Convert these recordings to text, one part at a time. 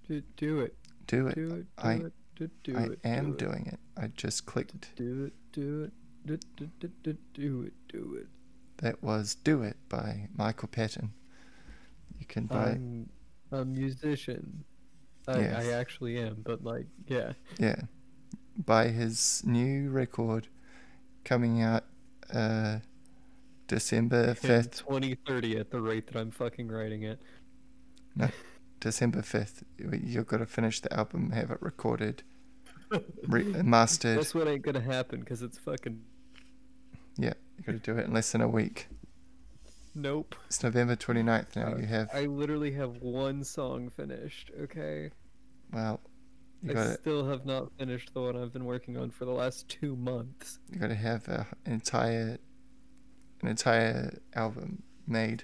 Do it. Do it. Do it. I Do it. Do I it. am Do it. doing it. I just clicked. Do it. Do it. Do it. Do it. That was Do It by Michael Patton. You can buy it. I'm a musician. I Yes. actually am, but like, yeah. Yeah. Buy his new record coming out December In 5th. 2030 at the rate that I'm fucking writing it. No, December 5th. You've got to finish the album, have it recorded, mastered. That's what ain't gonna happen because it's fucking. Yeah, you got to do it in less than a week. Nope. It's November 29th now. You have. I literally have one song finished, okay? Well, you I got to. still have not finished the one I've been working on for the last 2 months. You got to have an entire album made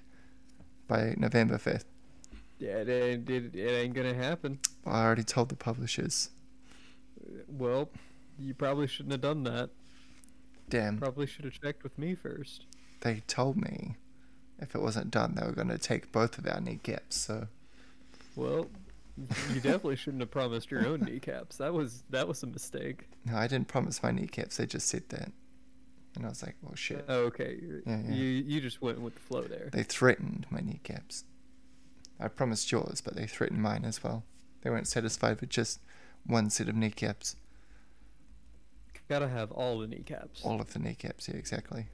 by November 5th. Yeah, it ain't gonna happen. Well, I already told the publishers. Well, you probably shouldn't have done that. Damn. Probably should have checked with me first. They told me if it wasn't done, they were going to take both of our kneecaps. So. Well, you definitely shouldn't have promised your own kneecaps. That was a mistake. No, I didn't promise my kneecaps. They just said that. And I was like, well, shit. Oh, okay. Yeah. You just went with the flow there. They threatened my kneecaps. I promised yours, but they threatened mine as well. They weren't satisfied with just one set of kneecaps. Gotta have all the kneecaps. All of the kneecaps, yeah, exactly.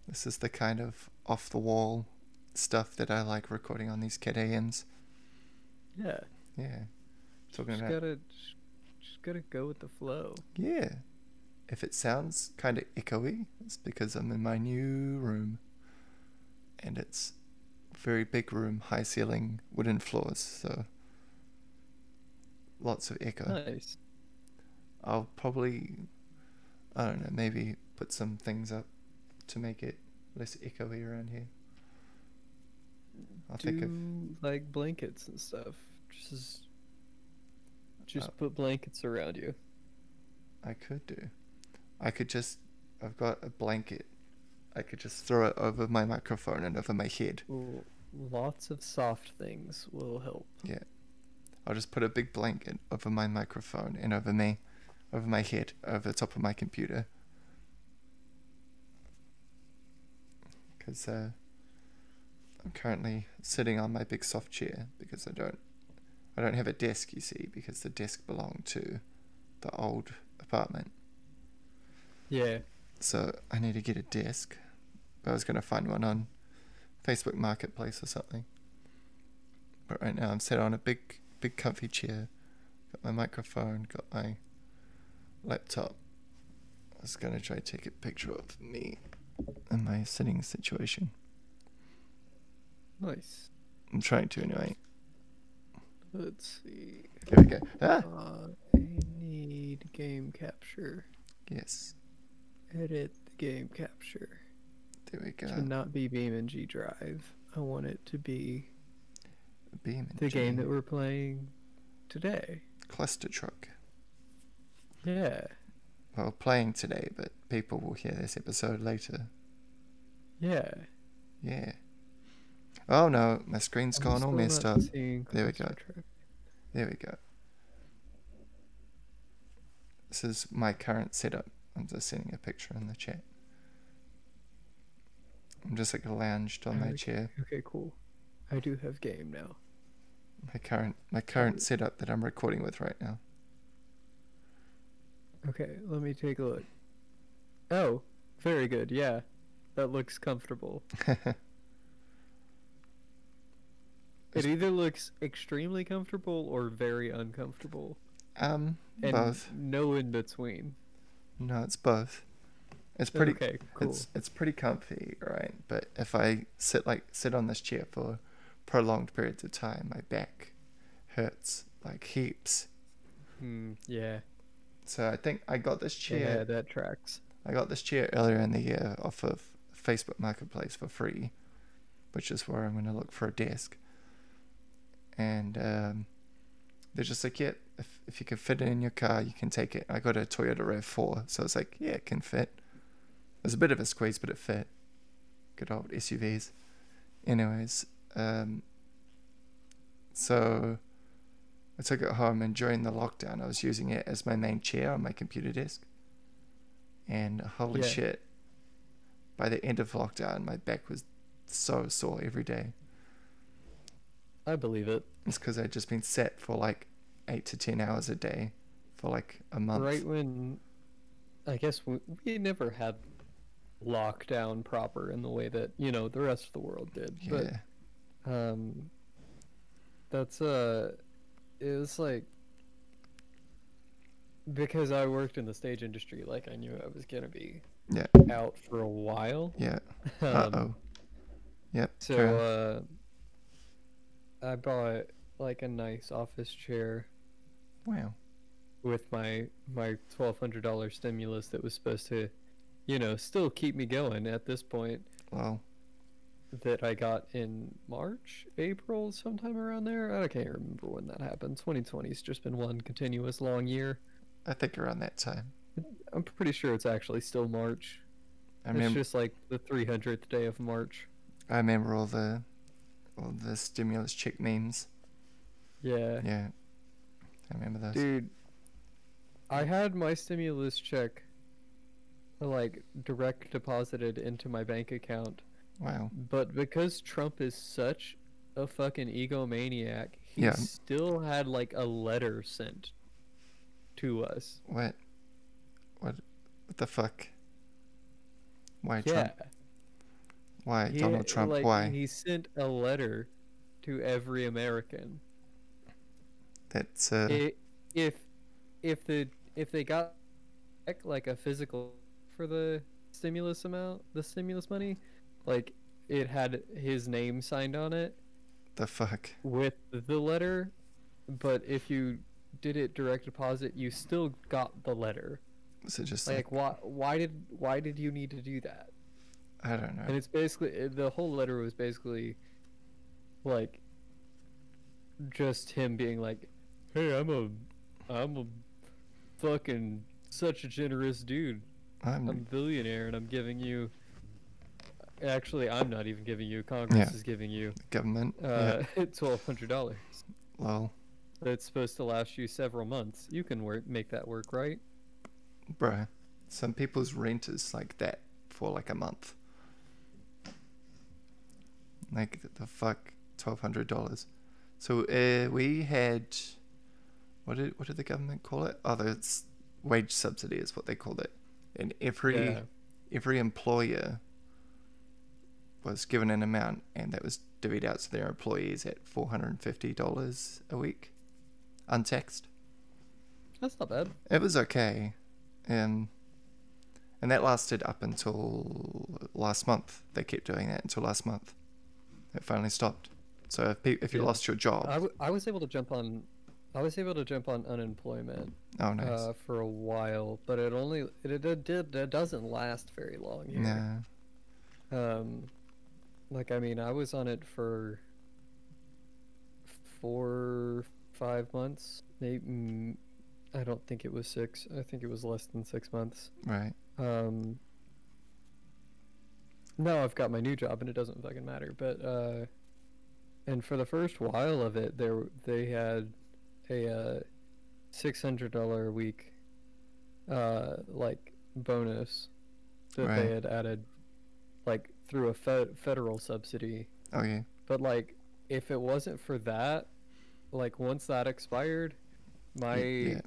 This is the kind of off-the-wall stuff that I like recording on these CatAMs. Yeah. Yeah. Talking Just about... gotta go with the flow. Yeah. If it sounds kind of echoey, it's because I'm in my new room. And it's a very big room, high ceiling, wooden floors, so lots of echo. Nice. I'll probably, I don't know, maybe put some things up to make it less echoey around here. I'll think of like blankets and stuff. Just put blankets around you. I could do. I've got a blanket. I could just throw it over my microphone and over my head. Ooh, lots of soft things will help. Yeah. I'll just put a big blanket over my microphone and over me, over my head, over the top of my computer. Because I'm currently sitting on my big soft chair because I don't have a desk, you see, because the desk belonged to the old apartment. Yeah. So I need to get a desk. I was going to find one on Facebook Marketplace or something. But right now I'm sat on a big comfy chair. Got my microphone, got my laptop. I was going to try to take a picture of me and my sitting situation. Nice. I'm trying to anyway. Let's see. Here we go. Ah! I need game capture. Yes. Edit the game capture. There we go. To not be BeamNG Drive. I want it to be BeamNG. the game that we're playing today. Cluster Truck. Yeah. Well, playing today, but people will hear this episode later. Yeah. Yeah. Oh no, my screen's gone all messed up. There we go. There we go. This is my current setup. I'm just sending a picture in the chat. I'm just like lounged on my chair. Okay, cool. I do have game now. My current setup that I'm recording with right now. Okay, let me take a look. Oh, very good. Yeah, that looks comfortable. It either looks extremely comfortable or very uncomfortable. And both. No in between. No, it's both. It's pretty. Okay, cool. It's pretty comfy, right? But if I sit on this chair for prolonged periods of time, my back hurts like heaps. Yeah. So I think I got this chair. Yeah, that tracks. I got this chair earlier in the year off of Facebook Marketplace for free, which is where I'm going to look for a desk. And they're just like, yeah, if you can fit it in your car, you can take it. I got a Toyota RAV4, so it's like, yeah, it can fit. It was a bit of a squeeze, but it fit. Good old SUVs. Anyways, so I took it home, and during the lockdown, I was using it as my main chair on my computer desk. And holy Yeah. shit, by the end of lockdown, my back was so sore every day. I believe it. It's because I'd just been sat for like 8 to 10 hours a day for like a month. Right when, I guess we never had lockdown proper in the way that, you know, the rest of the world did. Yeah. But that's it was like, because I worked in the stage industry, like I knew I was gonna be Yeah. out for a while. Yeah. Uh-oh. Yep. So I bought like a nice office chair Wow. with my $1,200 stimulus that was supposed to, you know, still keep me going at this point. Well, That I got in March, April, sometime around there. I can't remember when that happened. 2020's just been one continuous long year. I think around that time. I'm pretty sure it's actually still March. I It's remember. just like the 300th day of March. I remember all the stimulus check memes. Yeah. Yeah. I remember those. Dude, I had my stimulus check like direct deposited into my bank account, Wow. but because Trump is such a fucking egomaniac, he Yeah. still had like a letter sent to us. What the fuck? Why Yeah. Trump? Why He, Donald Trump? like, Why? he sent a letter to every American. That's If they got like a physical for the stimulus amount, the stimulus money, like it had his name signed on it the fuck. with the letter, but if you did it direct deposit, you still got the letter. Was it just Like why did you need to do that? I don't know. And it's basically, the whole letter was basically like just him being like, "Hey, I'm a fucking such a generous dude. I'm a I'm billionaire, and I'm giving you. Actually, I'm not even giving you. Congress Yeah. is giving you government. Yeah. $1,200. Lol. That's supposed to last you several months. You can make that work, right? Bruh. Some people's rent is like that for like a month. Like the fuck, $1,200. So we had, what did the government call it? Oh, it's wage subsidy is what they called it. And Yeah. every employer was given an amount, and that was divvied out to their employees at $450 a week, untaxed. That's not bad. It was okay, and that lasted up until last month. They kept doing that until last month. It finally stopped. So if you Yeah. lost your job, I was able to jump on. I was able to jump on unemployment oh nice. for a while, but it doesn't last very long here. Nah, Like, I mean, I was on it for 4, 5 months. Maybe, I don't think it was 6. I think it was less than 6 months. right. Now I've got my new job and it doesn't fucking matter. But and for the first while of it, they had a $600 a week like bonus that Right. they had added, like through a federal subsidy. Oh yeah. But like, if it wasn't for that, like once that expired, my Yeah.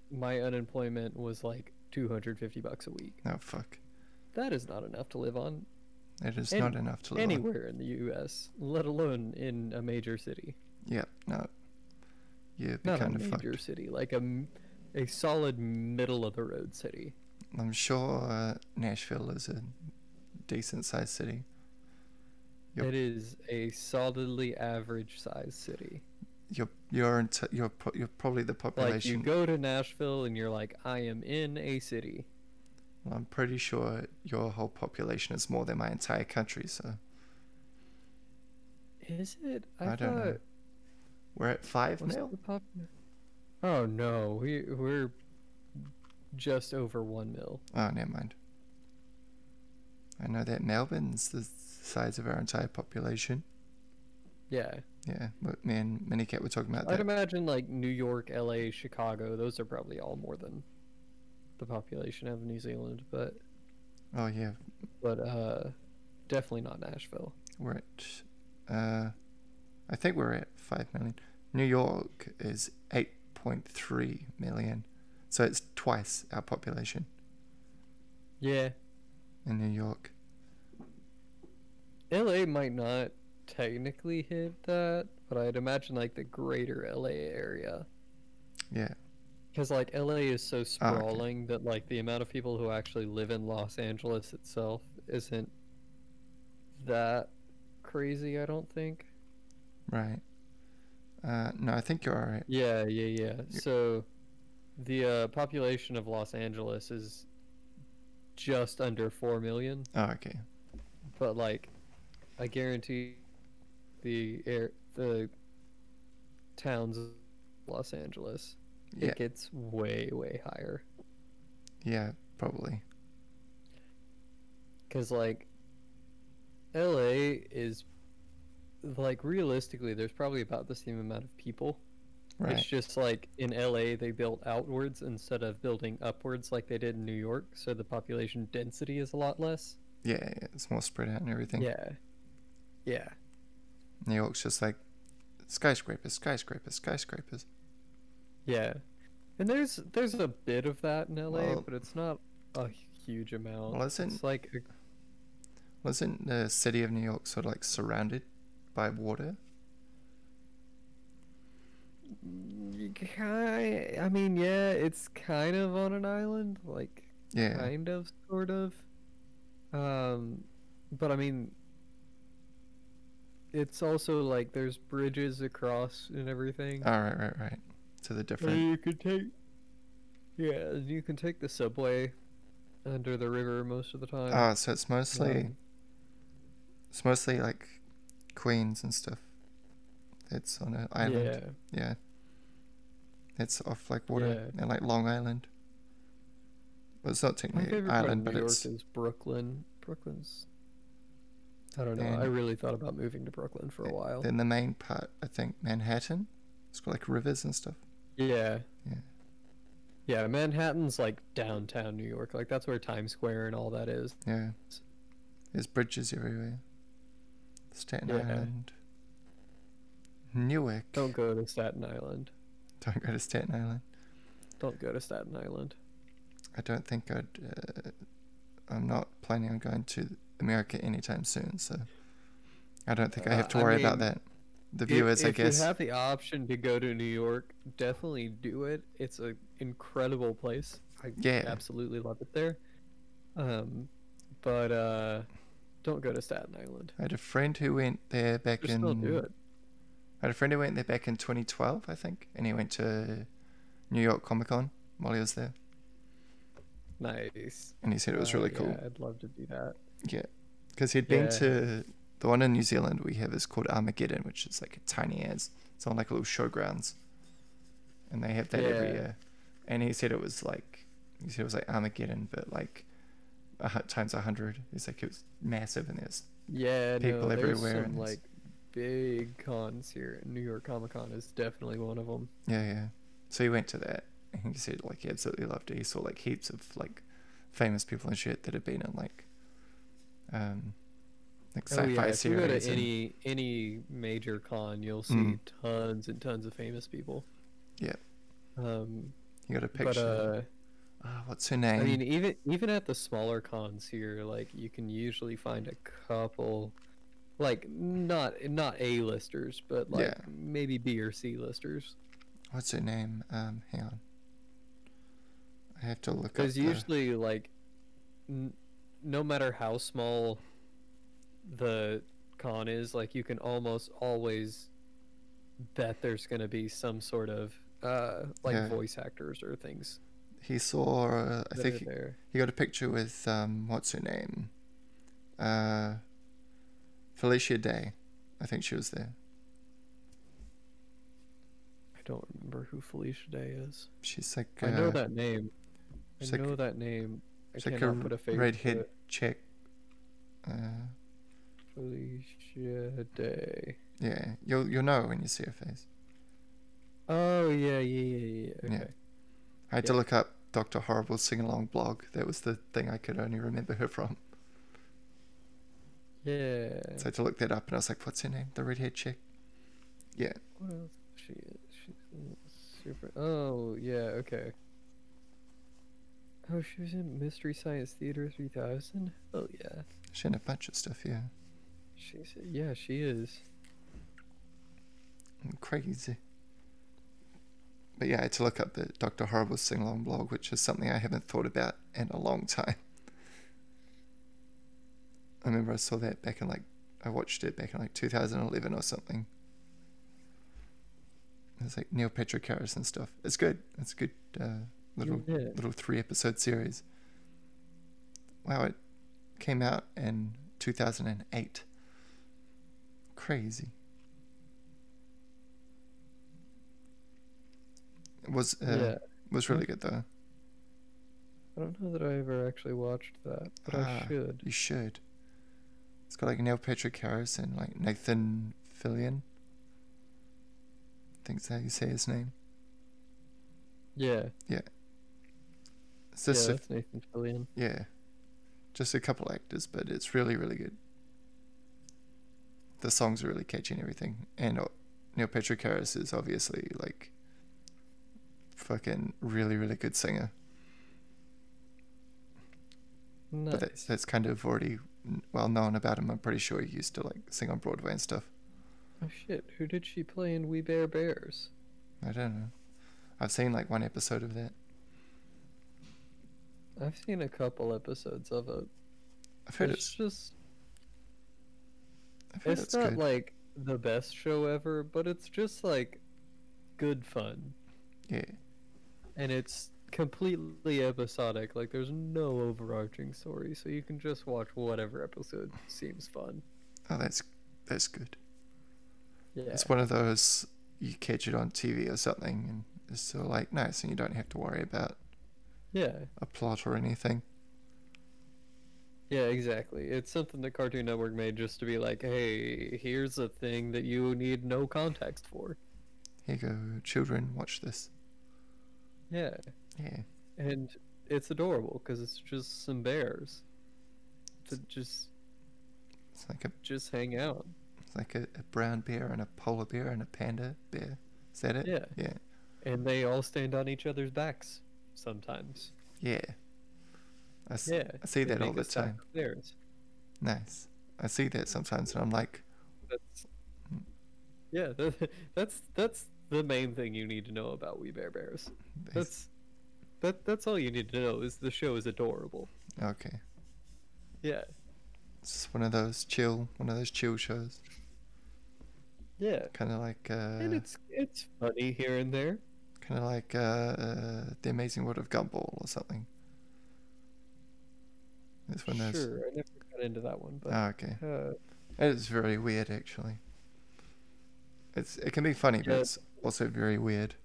my unemployment was like $250 a week. No fuck. That is not enough to live on It is Any- not enough to live on. anywhere in the U.S., let alone in a major city. Yeah. No. You'd be Not a kind of major fucked. city, like a solid middle of the road city. I'm sure Nashville is a decent sized city. Yep. It is a solidly average sized city. You're probably the Like, population. you go to Nashville and you're like, I am in a city. Well, I'm pretty sure your whole population is more than my entire country, so Is it? I don't know. thought- We're at 5 what's now? the Oh no, we're just over 1 mil. Oh, never mind. I know that Melbourne's the size of our entire population. Yeah, Yeah, but me and Minicat were talking about I'd that. imagine like New York, LA, Chicago, those are probably all more than the population of New Zealand, but Oh yeah, but definitely not Nashville. we're at, I think we're at 5 million. New York is 8.3 million, so it's twice our population Yeah. in New York. LA might not technically hit that, but I'd imagine like the greater LA area. Yeah. Because like LA is so Oh, okay. sprawling that like the amount of people who actually live in Los Angeles itself isn't that crazy, I don't think. Right. No, I think you're alright. Yeah. So the population of Los Angeles is just under 4 million, Oh, okay. but like I guarantee the towns of Los Angeles, Yeah. it gets way higher. Yeah, probably. Because like LA is like realistically, there's probably about the same amount of people. Right. It's just like in LA they built outwards instead of building upwards like they did in New York, so the population density is a lot less. Yeah, it's more spread out and everything. Yeah. New York's just like skyscrapers. Yeah. And there's a bit of that in LA, Well, but it's not a huge amount. Well, It's like wasn't the city of New York sort of like surrounded by water? I mean, yeah, it's kind of on an island, like Yeah. kind of, sort of. But I mean, it's also like there's bridges across and everything. Oh, right. So the different. You can take the subway under the river most of the time. Oh, so it's mostly like Queens and stuff. It's on an island. Yeah. It's off like water and like Long Island. Well, it's not My technically favorite island, part but of New it's. York is Brooklyn. Brooklyn's. I don't know. And I really thought about moving to Brooklyn for a while. Then the main part, I think, Manhattan. It's got like rivers and stuff. Yeah. Manhattan's like downtown New York. Like that's where Times Square and all that is. Yeah. There's bridges everywhere. Staten Island. Newark. Don't go to Staten Island. Don't go to Staten Island. Don't go to Staten Island. I don't think I'm not planning on going to America anytime soon, so I don't think I have to worry about that. The viewers, I guess. If you have the option to go to New York, definitely do it. It's an incredible place. I absolutely love it there. But don't go to Staten Island. I had a friend who went there back in. Don't do it. I had a friend who went there back in 2012, I think, and he went to New York Comic Con while he was there. Nice. And he said it was really cool. Yeah, I'd love to do that. Yeah, because he'd been to the one in New Zealand we have is called Armageddon, which is like a tiny as. It's on like a little showgrounds, and they have that every year. And he said it was like Armageddon, but like times 100. It's like it was massive, and there's people everywhere. There's some like big cons here. New York Comic Con is definitely one of them. Yeah. So he went to that, and he said like he absolutely loved it. He saw like heaps of like famous people and shit that had been in like sci-fi series. If you go to any major con, you'll see tons and tons of famous people. Yeah. You got a picture. What's her name? I mean, even at the smaller cons here, like you can usually find a couple, like not A-listers, but like maybe B or C listers. What's her name? Hang on. I have to look up. Because usually, like, no matter how small the con is, like you can almost always bet there's going to be some sort of voice actors or things. He saw, I think he got a picture with what's her name? Felicia Day. I think she was there. I don't remember who Felicia Day is. She's like I know that name. I know that name. She's like a redhead chick. Felicia Day. Yeah, you'll know when you see her face. Oh yeah. Yeah. Okay. I had to Yeah. look up Dr. Horrible's sing-along blog. That was the thing I could only remember her from. Yeah. So I had to look that up, and I was like, what's her name? The redhead chick? Yeah. What else she is? She's in super. Oh yeah. Okay. Oh, she was in Mystery Science Theater 3000. Oh yeah. She's in a bunch of stuff, yeah. She is. Crazy. But yeah, I had to look up the Dr. Horrible's sing-along blog, which is something I haven't thought about in a long time. I remember I saw that back in I watched it back in 2011 or something. It's like Neil Patrick Harris and stuff. It's good. It's a good little 3-episode series. Wow, it came out in 2008. Crazy. It was really good though. I don't know that I ever actually watched that, but I should. You should. It's got Neil Patrick Harris and Nathan Fillion. I think that's how you say his name. Yeah. Yeah. It's just that's Nathan Fillion. Yeah. Just a couple actors, but it's really, really good. The songs are really catchy and everything. And Neil Patrick Harris is obviously fucking really, really good singer. Nice. But that's kind of already well known about him. I'm pretty sure he used to sing on Broadway and stuff. Oh shit, who did she play in We Bare Bears? I don't know. I've seen one episode of that. I've seen a couple episodes of it. I've heard it's it's not good. The best show ever, but it's just good fun. Yeah. And it's completely episodic. There's no overarching story, so you can just watch whatever episode seems fun. Oh, that's good. Yeah. It's one of those you catch it on TV or something, and it's still nice, and you don't have to worry about a plot or anything. Yeah, exactly. It's something that Cartoon Network made just to be hey, here's a thing that you need no context for. Here you go, children, watch this. Yeah. Yeah. And it's adorable because it's just some bears to just hang out. It's a brown bear and a polar bear and a panda bear. Is that it? Yeah. Yeah. And they all stand on each other's backs sometimes. Yeah. I see that all the time. Bears. Nice. I see that sometimes, and I'm like, that's the main thing you need to know about We Bare Bears. That's all you need to know is the show is adorable. Okay. Yeah. It's one of those chill shows. Yeah. Kind of and it's funny here and there. Kind of The Amazing World of Gumball or something. It's one of those. Sure, I never got into that one, but okay. It's very weird, actually. It can be funny, but it's also very weird.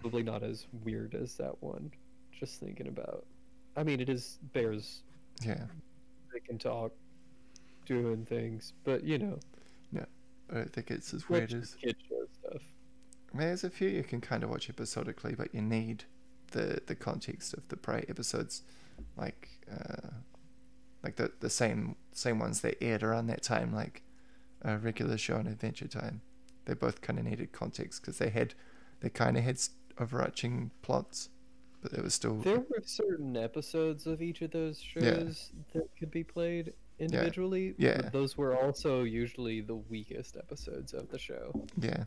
Probably not as weird as that one. Just thinking about. I mean, it is bears. Yeah. They can talk, doing things, but No, I don't think it's as weird as kid show stuff. I mean, there's a few you can kind of watch episodically, but you need the context of the prior episodes, the same ones that aired around that time, Regular Show and Adventure Time. They both kind of needed context because they kind of had overarching plots, but there was still there were certain episodes of each of those shows that could be played individually. Yeah. But those were also usually the weakest episodes of the show. Yeah.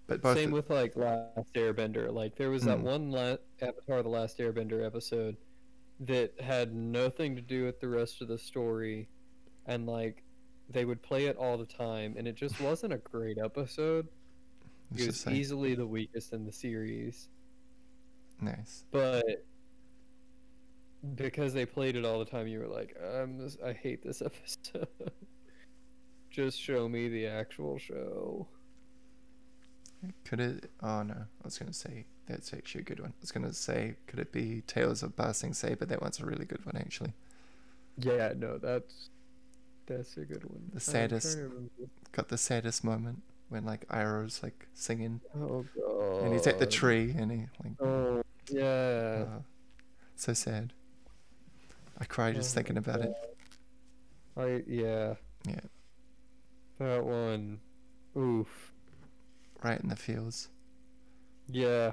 But same with Last Airbender. There was that one Avatar: The Last Airbender episode that had nothing to do with the rest of the story, and they would play it all the time, and it just wasn't a great episode. It was easily the weakest in the series. Nice. But because they played it all the time, you were I hate this episode. Just show me the actual show. Could it? Oh no, I was going to say that's actually a good one. I was going to say, could it be Tales of Ba Sing Se? But that one's a really good one, actually. Yeah, no, that's a good one. The I'm trying saddest, to remember. got the saddest moment when like Iroh's like singing Oh and he's at the God. tree and he like, Oh yeah. oh, so sad. I cry just Oh my thinking about it. God. Yeah. Yeah, That one. Oof. right in the feels. Yeah.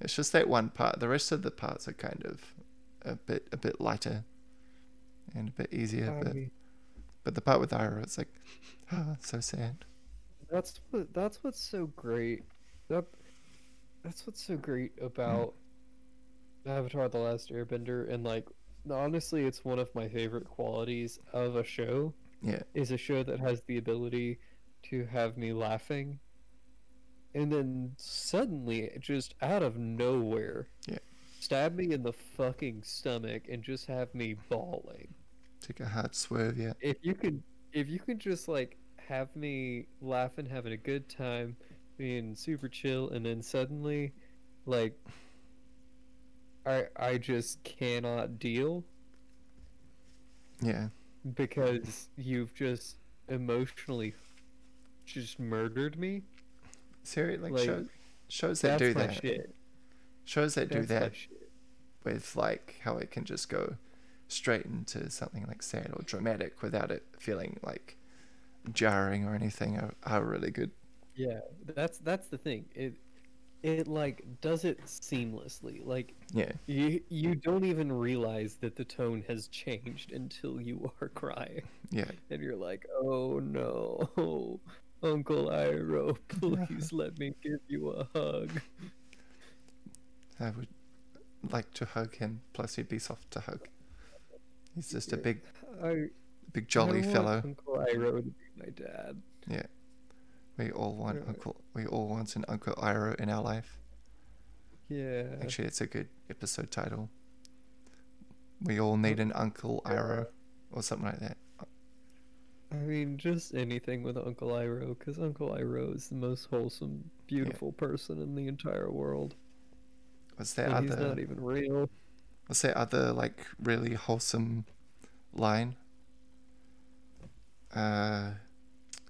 It's just that one part. The rest of the parts are kind of a bit lighter and a bit easier. I mean, But the part with Iroh, it's like, oh, so sad. that's what's so great. That that's what's so great Mm, about Avatar: The Last Airbender, and like honestly, it's one of my favorite qualities of a show. yeah, Is a show that has the ability to have me laughing, and then suddenly, just out of nowhere, yeah. stab me in the fucking stomach and just have me bawling. Take a hard swerve, yeah. If you could, if you could just like have me laughing, having a good time, being super chill, and then suddenly, like, I just cannot deal Yeah. because you've just emotionally just murdered me. Seriously, like Like, shows that do that's my that. shit. Shows that do That's my that shit. with like how it can just go straight into something like sad or dramatic without it feeling like jarring or anything are really good. Yeah, that's the thing. It like does it seamlessly. Like Yeah. you don't even realize that the tone has changed until you are crying, Yeah. and you're like, "Oh no, Uncle Iroh, please let me give you a hug." I would like to hug him, plus he'd be soft to hug. He's just a Yeah, I big I jolly want fellow. Uncle Iroh to be my dad. Yeah. Uh, We all want an Uncle Iroh in our life. Yeah. Actually, it's a good episode title. We all Uh, need an Uncle yeah. Iroh, or something like that. I mean, just anything with Uncle Iroh, because Uncle Iroh is the most wholesome, Yeah. beautiful person in the entire world, What's that and he's other? not even real. What's that other like really wholesome line? Uh,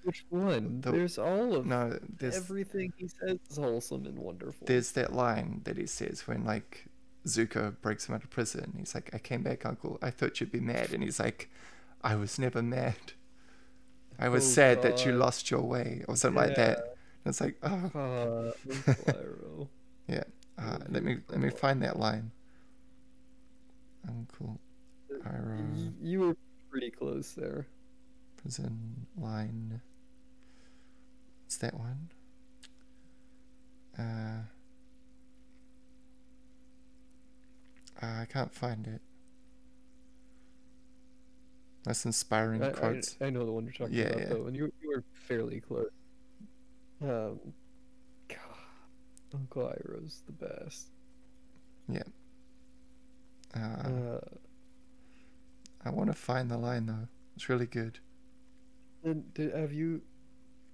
Which one? the There's all of no, everything he says is wholesome and wonderful. there's that line that he says when like Zuko breaks him out of prison. He's like, "I came back, Uncle. I thought you'd be mad," and he's like, "I was never mad. I was Oh sad that you God. lost your way," or something like Yeah. that. And it's like, oh, Uncle Iroh. yeah. You're Let me beautiful. find that line. Uncle Iroh You were pretty close there. prison line. It's that one. I can't find it. That's inspiring quotes. I know the one you're talking Yeah, about yeah, though, and you were fairly close. Um, God, Uncle Iroh's the best. yeah. Uh, I want to find the line though. It's really good. and have you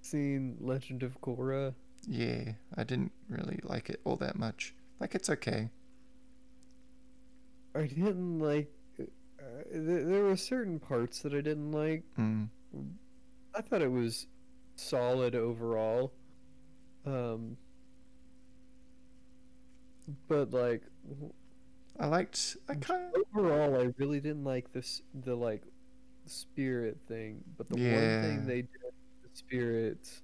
seen Legend of Korra? Yeah, I didn't really like it all that much. Like, it's okay. I didn't like. There were certain parts that I didn't like. Mm. I thought it was solid overall. Um, but like I kind overall, I really didn't like this the like spirit thing. But the one yeah, thing they did with the spirits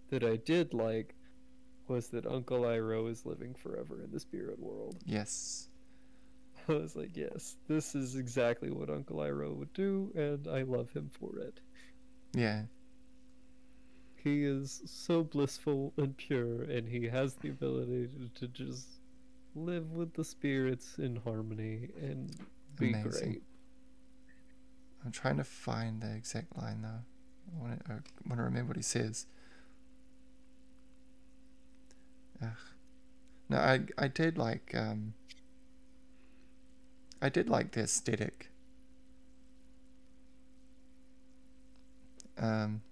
that I did like was that Uncle Iroh is living forever in the spirit world. yes, I was like, yes, this is exactly what Uncle Iroh would do, and I love him for it. yeah, He is so blissful and pure, and he has the ability to just live with the spirits in harmony and be amazing. great. I'm trying to find the exact line though. I want to remember what he says. Ugh. No, I did like the aesthetic.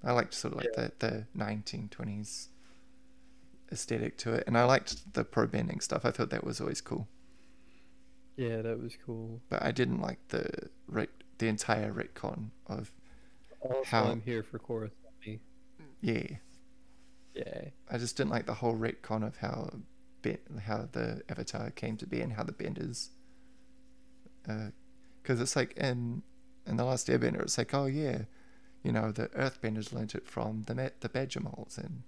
I liked sort of like Yeah, the 1920s aesthetic to it, and I liked the pro bending stuff. I thought that was always cool. yeah, that was cool. But I didn't like the the entire retcon of Also, how I'm here for chorus. yeah. Yeah. I just didn't like the whole retcon of how the Avatar came to be and how the Benders, because it's like in the Last Airbender, it's like, oh yeah, you know, the Earthbenders learnt it from the Badger moles, and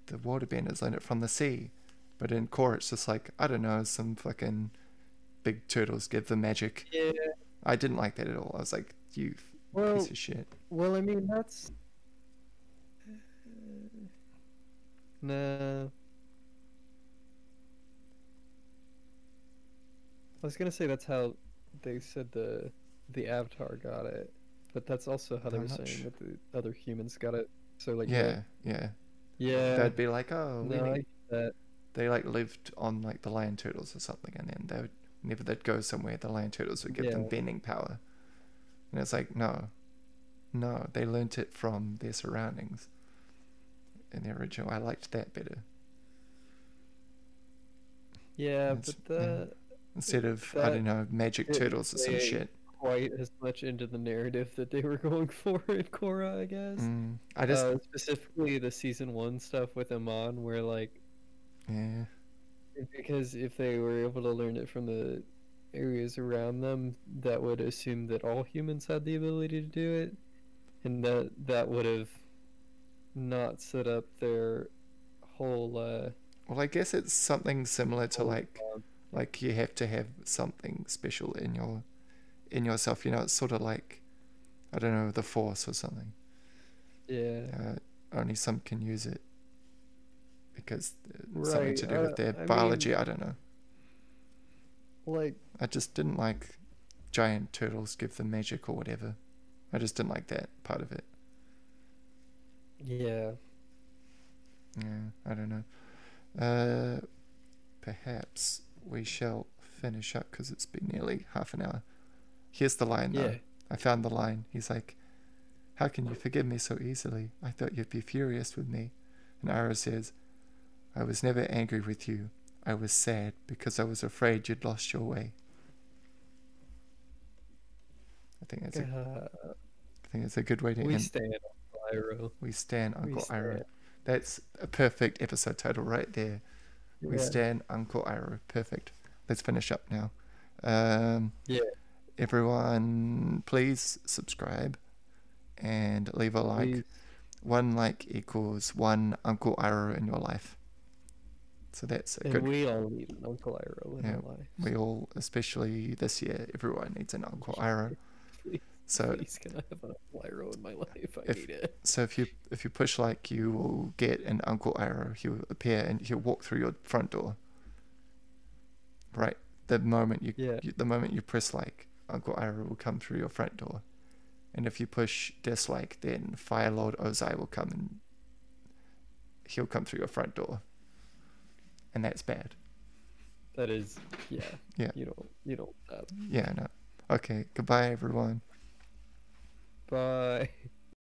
the Waterbenders learnt it from the sea. But in Korra, it's just like, I don't know, some fucking big turtles give them magic. Yeah. I didn't like that at all. I was like, you piece of shit. Well, I mean, that's nah. I was gonna say that's how they said the Avatar got it, but that's also how they I'm were not saying sure. that the other humans got it. So like Yeah, yeah. yeah, They'd be like, oh, we no, I need. get that. They like lived on like the land turtles or something, and then they would, whenever they'd go somewhere, the land turtles would give them Yeah, bending power. And it's like, no, they learnt it from their surroundings. In the original, I liked that better. yeah, It's, but instead of, I that don't know, magic didn't turtles or some play shit. quite as much into the narrative that they were going for in Korra, I guess. I just, Specifically the season one stuff with Amon, where like yeah. because if they were able to learn it from the areas around them, that would assume that all humans had the ability to do it, and that would have not set up their whole Well, I guess it's something similar to whole like you have to have something special in yourself. You know, it's sort of like, I don't know, the Force or something. yeah, Only some can use it because something right. to do with their I biology. mean, I don't know. like I just didn't like giant turtles give them magic or whatever. I just didn't like that part of it. yeah, Yeah, I don't know. Perhaps we shall finish up because it's been nearly half an hour. Here's the line though. yeah. I found the line. He's like, how can you forgive me so easily? I thought you'd be furious with me. And Ira says, I was never angry with you. I was sad because I was afraid you'd lost your way. I think that's a good way to We end. stand Pyro. We stand We Uncle Ira. stand. That's a perfect episode title right there. We Yeah. stand Uncle Ira. Perfect. Let's finish up now. Yeah. Everyone, please subscribe and leave a like. Please. 1 like equals 1 Uncle Ira in your life. So that's a And good. we all need an Uncle Iro in our life. We all, especially this year, everyone needs an Uncle Ira. Please, So please, can I have an Uncle Iro in my life? I if- need it. so if you push like, you will get an Uncle Ira. He'll appear and he'll walk through your front door. Right, the moment you press like, Uncle Ira will come through your front door. And if you push dislike, then Fire Lord Ozai will come and he'll come through your front door. And that's bad. That is, yeah. Yeah. You don't. Yeah, no. Okay, goodbye everyone. Bye.